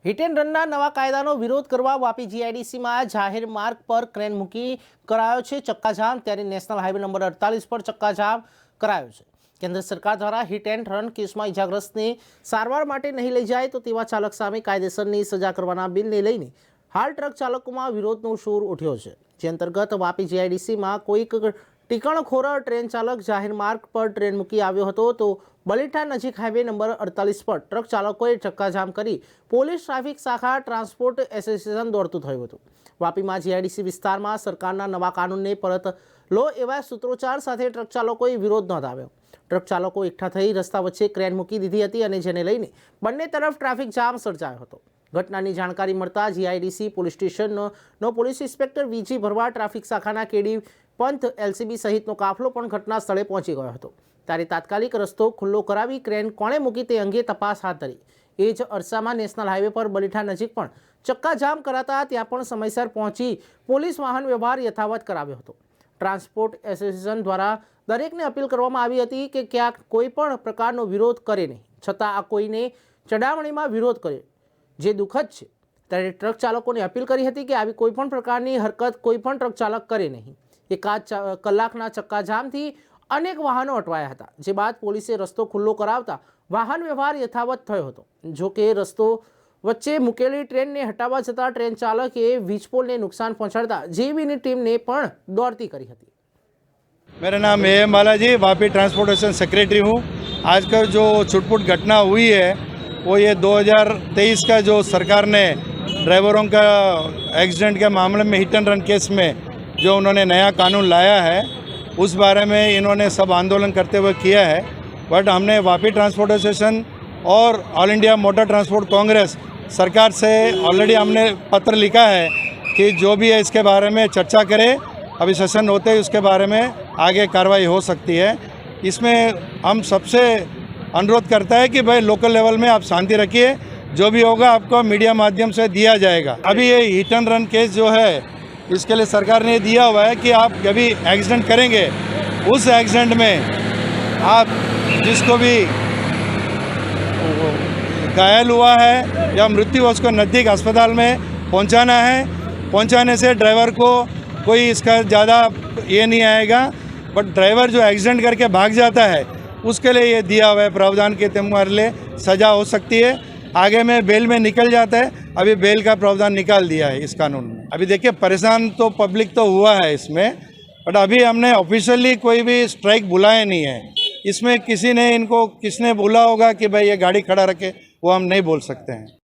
Hit and रनना नवा कायदानो विरोध करवा वापी जीआईडीसी में जाहिर मार्ग पर क्रेन मूकी करायो छे चक्काजाम। त्यारे नेशनल हाईवे नंबर 48 पर चक्काजाम करायो छे। केंद्र सरकार द्वारा हिट एंड रन केस में इजाग्रस्तने सारवार माटे नहीं लई जाए तो तेवा चालक सामे कायदेसरनी सजा करवाना बिलने लईने हाल ट्रक चालकों विरोधनो शोर उठ्यो छे। जे अंतर्गत वापी जीआईडीसी में कोईक ટીકણખોર ટ્રેન ચાલક જાહેર માર્ગ પર ટ્રેન મૂકી આવ્યો હતો તો બલીઠા નજીક હાઈવે નંબર 48 પર ટ્રક ચાલકોએ ચક્કાજામ કરી પોલીસ ટ્રાફિક શાખા ટ્રાન્સપોર્ટ એસોસિએશન દોડતું થયું હતું। વાપીમાં જીઆઈડીસી વિસ્તારમાં સરકારના નવા કાનૂનને પરત લો એવા સૂત્રોચ્ચાર સાથે ટ્રક ચાલકોએ વિરોધ નોંધાવ્યો। ટ્રક ચાલકો એકઠા થઈ રસ્તા વચ્ચે ક્રેન મૂકી દીધી હતી અને જેને લઈને બંને તરફ ટ્રાફિક જામ સર્જાયો હતો। ઘટનાની જાણકારી મળતા જીઆઈડીસી પોલીસ સ્ટેશનનો police inspector VG Bharwad, traffic શાખાના કેડી पंथ एलसीबी सहितनो काफलो पण घटना स्थळे पहोंची गयो हतो। त्यारे तात्कालिक रस्तो खुल्लो करावी क्रेन कोणे मूकी ते अंगे तपास हाथ धरी। ए ज अरसामां नेशनल हाईवे पर बलीठा नजीक पण चक्काजाम कराता त्यां पण समयसर पहोंची पोलीस वाहन व्यवहार यथावत कराव्यो हतो। ट्रांसपोर्ट एसोसिएशन द्वारा दरेकने अपील करवामां आवी हती के क्यांक कोईपण प्रकारनो विरोध करे नहीं, छतां आ कोईने चडावણીમાં विरोध करे जे दुखद छे। त्यारे ट्रक चालकोने अपील करी हती के आवी कोईपण प्रकारनी हरकत कोईपण ट्रक चालक करे नहीं। एकाद कलाकना चक्काजामथी अनेक वाहनों अटवाया हता, जे बाद पोलीसे रस्तो खुल्लो करावता वाहन व्यवहार यथावत थयो हतो। जो कि रस्तो वच्चे मूकेली ट्रेन ने हटावा जता ट्रेन चालके वीजपोलने नुकसान पहोंचाडता जेबीनी टीमने पण दौड़ती करी हती। मेरा नाम ए बालाजी, वापी ट्रांसपोर्टेशन सेक्रेटरी हूँ। आजकल जो छुटपुट घटना हुई है वो ये 2023 का जो सरकार ने ड्राइवरों का एक्सीडेंट के मामले में हिट एंड रन केस में जो उन्होंने नया कानून लाया है उस बारे में इन्होंने सब आंदोलन करते हुए किया है। बट हमने वापी ट्रांसपोर्ट एसोसिएशन और all India motor transport Congress सरकार से ऑलरेडी हमने पत्र लिखा है कि जो भी है इसके बारे में चर्चा करें। अभी सेशन होते ही उसके बारे में आगे कार्रवाई हो सकती है। इसमें हम सबसे अनुरोध करता है कि भाई लोकल लेवल में आप शांति रखिए, जो भी होगा आपको मीडिया माध्यम से दिया जाएगा। अभी ये हिट एंड रन केस जो है इसके लिए सरकार ने दिया हुआ है कि आप जब भी एक्सीडेंट करेंगे उस एक्सीडेंट में आप जिसको भी घायल हुआ है या मृत्यु हो उसको नज़दीक अस्पताल में पहुंचाना है। पहुंचाने से ड्राइवर को कोई इसका ज़्यादा ये नहीं आएगा। बट ड्राइवर जो एक्सीडेंट करके भाग जाता है उसके लिए ये दिया हुआ है प्रावधान के तुम्हारे लिए सज़ा हो सकती है। आगे में बेल में निकल जाता है, अभी बेल का प्रावधान निकाल दिया है इस कानून में। अभी देखिए परेशान तो पब्लिक तो हुआ है इसमें, बट अभी हमने ऑफिशियली कोई भी स्ट्राइक बुलाया नहीं है। इसमें किसी ने इनको किसने बोला होगा कि भाई ये गाड़ी खड़ा रखे, वो हम नहीं बोल सकते हैं।